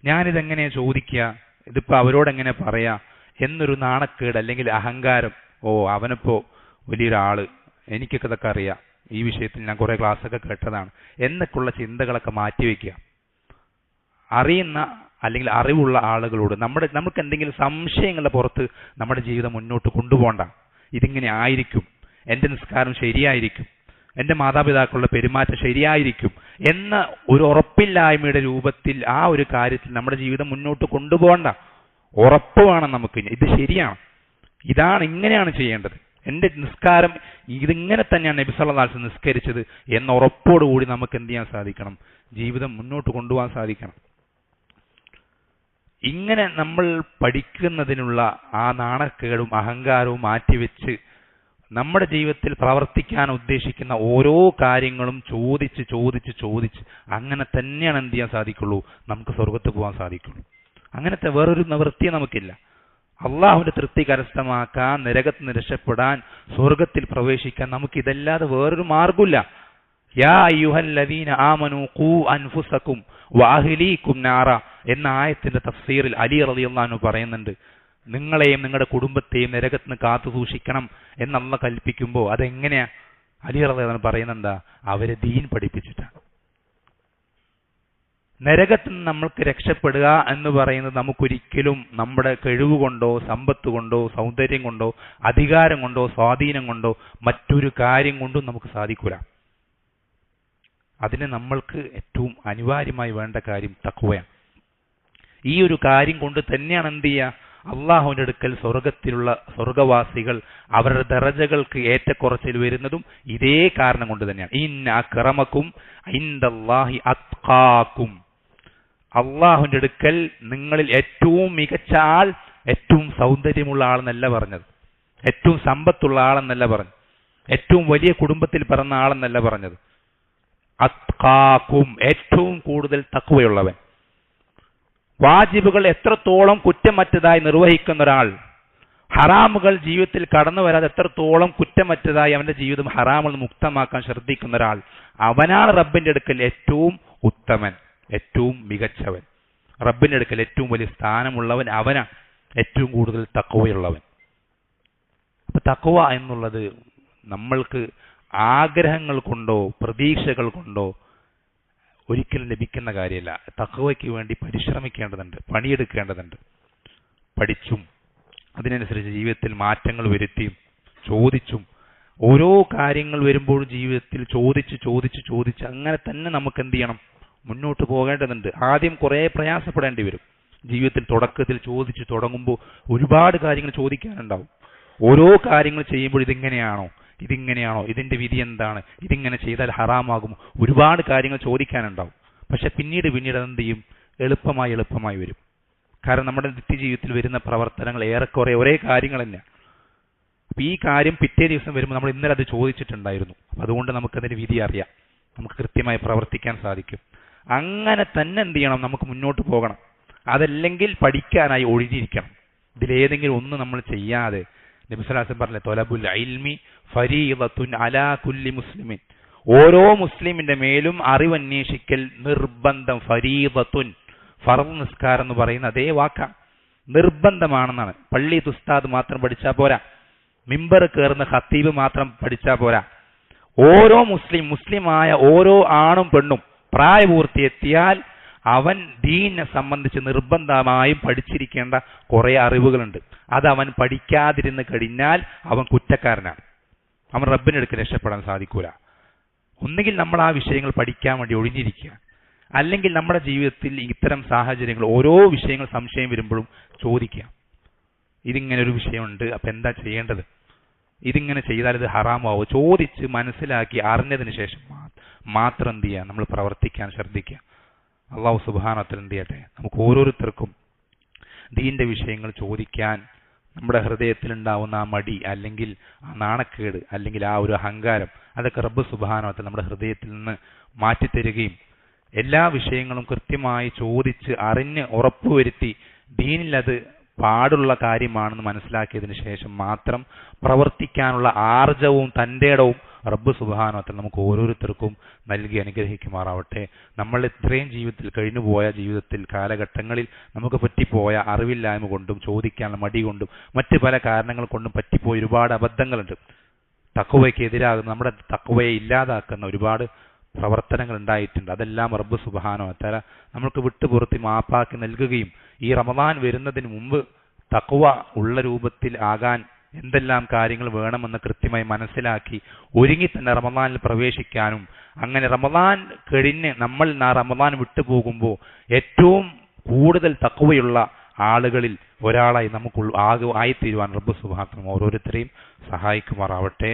ഞാനിതെങ്ങനെയാ ചോദിക്കുക, ഇതിപ്പോൾ അവരോടെങ്ങനെ പറയാ എന്നൊരു നാണക്കേട് അല്ലെങ്കിൽ അഹങ്കാരം, അവനിപ്പോൾ വലിയൊരാള്, എനിക്കൊക്കെ ഇതൊക്കെ അറിയാം, ഈ വിഷയത്തിൽ ഞാൻ കുറേ ക്ലാസ്സൊക്കെ കേട്ടതാണ് എന്നൊക്കെയുള്ള ചിന്തകളൊക്കെ മാറ്റിവെക്കുക. അറിയുന്ന അല്ലെങ്കിൽ അറിവുള്ള ആളുകളോട് നമുക്ക് എന്തെങ്കിലും സംശയങ്ങളുടെ പുറത്ത് നമ്മുടെ ജീവിതം മുന്നോട്ട് കൊണ്ടുപോകണ്ട. ഇതിങ്ങനെ ആയിരിക്കും, എൻ്റെ നിസ്കാരം ശരിയായിരിക്കും, എൻ്റെ മാതാപിതാക്കളുടെ പെരുമാറ്റം ശരിയായിരിക്കും എന്ന ഒരു ഉറപ്പില്ലായ്മയുടെ രൂപത്തിൽ ആ ഒരു കാര്യത്തിൽ നമ്മുടെ ജീവിതം മുന്നോട്ട് കൊണ്ടുപോകണ്ട. ഉറപ്പ് വേണം നമുക്ക്, ഇത് ശരിയാണ്, ഇങ്ങനെയാണ് ചെയ്യേണ്ടത്, എൻ്റെ നിസ്കാരം ഇതിങ്ങനെ തന്നെയാണ് നബി സല്ലല്ലാഹു അലൈഹി വസല്ലം നിസ്കരിച്ചത് എന്ന ഉറപ്പോടുകൂടി നമുക്ക് എന്ത് ചെയ്യാൻ സാധിക്കണം, ജീവിതം മുന്നോട്ട് കൊണ്ടുപോകാൻ സാധിക്കണം. ഇങ്ങനെ നമ്മൾ പഠിക്കുന്നതിനുള്ള ആ നാണക്കേടും അഹങ്കാരവും മാറ്റിവെച്ച് നമ്മുടെ ജീവിതത്തിൽ പ്രവർത്തിക്കാൻ ഉദ്ദേശിക്കുന്ന ഓരോ കാര്യങ്ങളും ചോദിച്ച് അങ്ങനെ തന്നെയാണ് എന്ത് ചെയ്യാൻ സാധിക്കുള്ളൂ, നമുക്ക് സ്വർഗത്ത് പോകാൻ സാധിക്കുള്ളൂ. അങ്ങനത്തെ വേറൊരു നിവൃത്തിയെ നമുക്കില്ല. അള്ളാഹുവിന്റെ തൃപ്തി കരസ്ഥമാക്കാൻ, നരകത്തിൽ നിന്ന് രക്ഷപ്പെടാൻ, സ്വർഗത്തിൽ പ്രവേശിക്കാൻ നമുക്ക് ഇതല്ലാതെ വേറൊരു മാർഗമില്ല. യാ അയ്യുഹല്ലദീന ആമനൂ ഖൂ അൻഫുസകും വഅഹ്ലീകും നാറ എന്ന ആയത്തിന്റെ തഫ്സീറിൽ അലി റളിയല്ലാഹു അൻഹു പറയുന്നുണ്ട്, നിങ്ങളെയും നിങ്ങളുടെ കുടുംബത്തെയും നരകത്തിൽ നിന്ന് കാത്തു സൂക്ഷിക്കണം എന്ന് അല്ലാഹു കൽപ്പിക്കുമ്പോൾ അതെങ്ങനെയാ? അലി റളിയല്ലാഹു അൻഹു പറയുന്നെന്താ, അവരെ ദീൻ പഠിപ്പിച്ചിട്ടാണ്. നരകത്തിൽ നിന്ന് നമ്മൾക്ക് രക്ഷപ്പെടുക എന്ന് പറയുന്നത് നമുക്കൊരിക്കലും നമ്മുടെ കഴിവുകൊണ്ടോ സമ്പത്ത് കൊണ്ടോ സൗന്ദര്യം കൊണ്ടോ അധികാരം കൊണ്ടോ സ്വാധീനം കൊണ്ടോ മറ്റൊരു കാര്യം കൊണ്ടും നമുക്ക് സാധിക്കൂല. അതിന് നമ്മൾക്ക് ഏറ്റവും അനിവാര്യമായി വേണ്ട കാര്യം തഖ്വയാണ്. ഈ ഒരു കാര്യം കൊണ്ട് തന്നെയാണ് എന്ത് ചെയ്യുക, അള്ളാഹുവിന്റെ അടുക്കൽ സ്വർഗത്തിലുള്ള സ്വർഗവാസികൾ അവരുടെ ദറജകൾക്ക് ഏറ്റക്കുറച്ചിൽ വരുന്നതും ഇതേ കാരണം കൊണ്ട് തന്നെയാണ്. ഇന്ന അക്രമക്കും ഇൻദല്ലാഹി അത്ഖാക്കും, അള്ളാഹുവിന്റെ അടുക്കൽ നിങ്ങളിൽ ഏറ്റവും മികച്ച ആൾ ഏറ്റവും സൗന്ദര്യമുള്ള ആളെന്നല്ല പറഞ്ഞത്, ഏറ്റവും സമ്പത്തുള്ള ആളെന്നല്ല പറഞ്ഞത്, ഏറ്റവും വലിയ കുടുംബത്തിൽ പിറന്ന ആളെന്നല്ല പറഞ്ഞത്. അത്ഖാക്കും, ഏറ്റവും കൂടുതൽ തഖ്വയുള്ളവൻ. വാജിബുകൾ എത്രത്തോളം കുറ്റമറ്റതായി നിർവഹിക്കുന്ന ഒരാൾ, ഹറാമുകൾ ജീവിതത്തിൽ കടന്നു വരാതെ എത്രത്തോളം കുറ്റമറ്റതായി അവന്റെ ജീവിതം ഹറാമുകൾ മുക്തമാക്കാൻ ശ്രദ്ധിക്കുന്ന ഒരാൾ, അവനാണ് റബ്ബിന്റെ അടുക്കൽ ഏറ്റവും ഉത്തമൻ, ഏറ്റവും മികച്ചവൻ. റബ്ബിന്റെ അടുക്കൽ ഏറ്റവും വലിയ സ്ഥാനമുള്ളവൻ അവനാണ്, ഏറ്റവും കൂടുതൽ തഖ്വയുള്ളവൻ. അപ്പൊ തഖ്വ എന്നുള്ളത് നമ്മൾക്ക് ആഗ്രഹങ്ങൾ കൊണ്ടോ പ്രതീക്ഷകൾ കൊണ്ടോ ഒരിക്കലും ലഭിക്കുന്ന കാര്യമല്ല. തഖ്വയ്ക്ക് വേണ്ടി പരിശ്രമിക്കേണ്ടതുണ്ട്, പണിയെടുക്കേണ്ടതുണ്ട്. പഠിച്ചും അതിനനുസരിച്ച് ജീവിതത്തിൽ മാറ്റങ്ങൾ വരുത്തിയും ചോദിച്ചും ഓരോ കാര്യങ്ങൾ വരുമ്പോഴും ജീവിതത്തിൽ ചോദിച്ച് അങ്ങനെ തന്നെ നമുക്ക് എന്ത് ചെയ്യണം, മുന്നോട്ട് പോകേണ്ടതുണ്ട്. ആദ്യം കുറെ പ്രയാസപ്പെടേണ്ടി വരും. ജീവിതത്തിൽ തുടക്കത്തിൽ ചോദിച്ച് തുടങ്ങുമ്പോൾ ഒരുപാട് കാര്യങ്ങൾ ചോദിക്കാനുണ്ടാവും. ഓരോ കാര്യങ്ങൾ ചെയ്യുമ്പോൾ ഇതിങ്ങനെയാണോ, ഇതിന്റെ വിധി എന്താണ്, ഇതിങ്ങനെ ചെയ്താൽ ഹറാമാകുമോ, ഒരുപാട് കാര്യങ്ങൾ ചോദിക്കാനുണ്ടാവും. പക്ഷെ പിന്നീട് അതെന്ത് ചെയ്യും, എളുപ്പമായി വരും. കാരണം നമ്മുടെ നിത്യജീവിതത്തിൽ വരുന്ന പ്രവർത്തനങ്ങൾ ഏറെക്കുറെ ഒരേ കാര്യങ്ങൾ തന്നെയാണ്. അപ്പൊ ഈ കാര്യം പിറ്റേ ദിവസം വരുമ്പോൾ നമ്മൾ ഇന്നലെ അത് ചോദിച്ചിട്ടുണ്ടായിരുന്നു, അതുകൊണ്ട് നമുക്കതിന്റെ വിധി അറിയാം, നമുക്ക് കൃത്യമായി പ്രവർത്തിക്കാൻ സാധിക്കും. അങ്ങനെ തന്നെ എന്ത് ചെയ്യണം, നമുക്ക് മുന്നോട്ട് പോകണം. അതല്ലെങ്കിൽ പഠിക്കാനായി ഒഴിഞ്ഞിരിക്കണം. ഇതിലേതെങ്കിലും ഒന്ന് നമ്മൾ ചെയ്യാതെ, നബി സല്ലല്ലാഹു അലൈഹി വസല്ലം പറഞ്ഞ തൊലബുൽ ഇൽമി ഫരീദത്തുൻ അലാ കുല്ലി മുസ്ലിമിൻ, ഓരോ മുസ്ലിമിന്റെ മേലും അറിവന്വേഷിക്കൽ നിർബന്ധം. ഫരീദത്തുൻ, ഫർദ് നിസ്കാരം എന്ന് പറയുന്ന അതേ വാക്കാ, നിർബന്ധമാണെന്നാണ്. പള്ളി ഉസ്താദ് മാത്രം പഠിച്ചാൽ പോരാ, മിമ്പർ കയറുന്ന ഖത്തീബ് മാത്രം പഠിച്ചാൽ പോരാ. ഓരോ മുസ്ലിമായ ഓരോ ആണും പെണ്ണും പ്രായപൂർത്തിയെത്തിയാൽ അവൻ ദീനിനെ സംബന്ധിച്ച് നിർബന്ധമായും പഠിച്ചിരിക്കേണ്ട കുറെ അറിവുകളുണ്ട്. അത് അവൻ പഠിക്കാതിരുന്ന് കഴിഞ്ഞാൽ അവൻ കുറ്റക്കാരനാണ്, അവൻ റബ്ബിന്റെ അടുക്കൽ രക്ഷപ്പെടാൻ സാധിക്കൂല. ഒന്നുകിൽ നമ്മൾ ആ വിഷയങ്ങൾ പഠിക്കാൻ വേണ്ടി ഒഴിഞ്ഞിരിക്കുക, അല്ലെങ്കിൽ നമ്മുടെ ജീവിതത്തിൽ ഇത്തരം സാഹചര്യങ്ങൾ ഓരോ വിഷയങ്ങൾ സംശയം വരുമ്പോഴും ചോദിക്കുക, ഇതിങ്ങനെ ഒരു വിഷയമുണ്ട്, അപ്പൊ എന്താ ചെയ്യേണ്ടത്, ഇതിങ്ങനെ ചെയ്താൽ ഇത് ഹറാമാവോ, ചോദിച്ച് മനസ്സിലാക്കി അറിഞ്ഞതിന് ശേഷം മാത്രം എന്ത് ചെയ്യുക, നമ്മൾ പ്രവർത്തിക്കാൻ ശ്രദ്ധിക്കുക. അള്ളാഹു സുബ്ഹാനഹു വ തആല എന്ത് ചെയ്യട്ടെ, നമുക്ക് ഓരോരുത്തർക്കും ദീന്റെ വിഷയങ്ങൾ ചോദിക്കാൻ നമ്മുടെ ഹൃദയത്തിൽ ഉണ്ടാവുന്ന ആ മടി, അല്ലെങ്കിൽ ആ നാണക്കേട്, അല്ലെങ്കിൽ ആ ഒരു അഹങ്കാരം, അതൊക്കെ റബ്ബ് സുബ്ഹാനഹു വ തആല നമ്മുടെ ഹൃദയത്തിൽ നിന്ന് മാറ്റിത്തരികയും എല്ലാ വിഷയങ്ങളും കൃത്യമായി ചോദിച്ച് അറിഞ്ഞ് ഉറപ്പുവരുത്തി ദീനിൽ അത് പാടുള്ള കാര്യമാണെന്ന് മനസ്സിലാക്കിയതിന് ശേഷം മാത്രം പ്രവർത്തിക്കാനുള്ള ആർജവും തന്റെ ഇടവും റബ്ബ് സുബ്ഹാനഹു വ തആല നമുക്ക് ഓരോരുത്തർക്കും നൽകി അനുഗ്രഹിക്കുമാറാവട്ടെ. നമ്മൾ ഇത്രയും ജീവിതത്തിൽ കഴിഞ്ഞുപോയ കാലഘട്ടങ്ങളിൽ നമുക്ക് പറ്റിപ്പോയ അറിവില്ലായ്മ കൊണ്ടും ചോദിക്കാനുള്ള മടി കൊണ്ടും മറ്റു പല കാരണങ്ങൾ കൊണ്ടും പറ്റിപ്പോയ ഒരുപാട് അബദ്ധങ്ങളുണ്ട്. തഖ്വയ്ക്ക് എതിരാകുന്ന, നമ്മുടെ തഖ്വയെ ഇല്ലാതാക്കുന്ന ഒരുപാട് പ്രവർത്തനങ്ങൾ ഉണ്ടായിട്ടുണ്ട്. അതെല്ലാം റബ്ബ് സുബ്ഹാനഹു വ തആല നമ്മൾക്ക് വിട്ടുപുറത്തി മാപ്പാക്കി നൽകുകയും ഈ റമദാൻ വരുന്നതിന് മുമ്പ് തഖ്വ ഉള്ള രൂപത്തിൽ ആകാൻ എന്തെല്ലാം കാര്യങ്ങൾ വേണമെന്ന് കൃത്യമായി മനസ്സിലാക്കി ഒരുങ്ങി തന്നെ റമദാനിൽ പ്രവേശിക്കാനും, അങ്ങനെ റമദാൻ കഴിഞ്ഞ് നമ്മൾ റമദാൻ വിട്ടുപോകുമ്പോൾ ഏറ്റവും കൂടുതൽ തഖ്വയുള്ള ആളുകളിൽ ഒരാളായി നമുക്ക് ആയിത്തീരുവാൻ റബ്ബ് സുബ്ഹാനഹു വ തആല ഓരോരുത്തരെയും സഹായിക്കുമാറാവട്ടെ.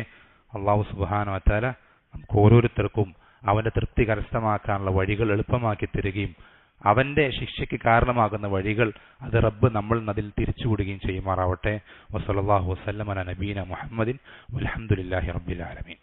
അല്ലാഹു സുബ്ഹാനഹു വ തആല നമുക്ക് ഓരോരുത്തർക്കും അവന്റെ തൃപ്തി കരസ്ഥമാക്കാനുള്ള വഴികൾ എളുപ്പമാക്കി തരികയും അവന്റെ ശിക്ഷയ്ക്ക് കാരണമാകുന്ന വഴികൾ അത് റബ്ബ് നമ്മൾ അതിൽ തിരിച്ചുവിടുകയും ചെയ്യുമാറാവട്ടെ. വസല്ലല്ലാഹു വസല്ലമ അലാ നബീന മുഹമ്മദിൻ വൽഹംദുലില്ലാഹി റബ്ബിൽ ആലമീൻ.